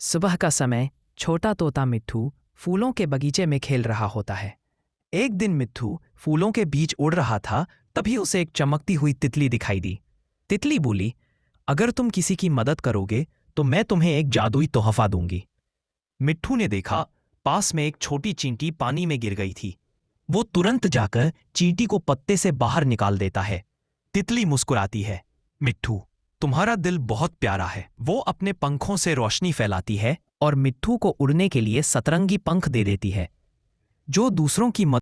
सुबह का समय छोटा तोता मिट्ठू फूलों के बगीचे में खेल रहा होता है। एक दिन मिट्ठू फूलों के बीच उड़ रहा था, तभी उसे एक चमकती हुई तितली दिखाई दी। तितली बोली, अगर तुम किसी की मदद करोगे तो मैं तुम्हें एक जादुई तोहफा दूंगी। मिट्ठू ने देखा, पास में एक छोटी चींटी पानी में गिर गई थी। वो तुरंत जाकर चींटी को पत्ते से बाहर निकाल देता है। तितली मुस्कुराती है, मिट्ठू तुम्हारा दिल बहुत प्यारा है। वो अपने पंखों से रोशनी फैलाती है और मिट्ठू को उड़ने के लिए सतरंगी पंख दे देती है, जो दूसरों की मदद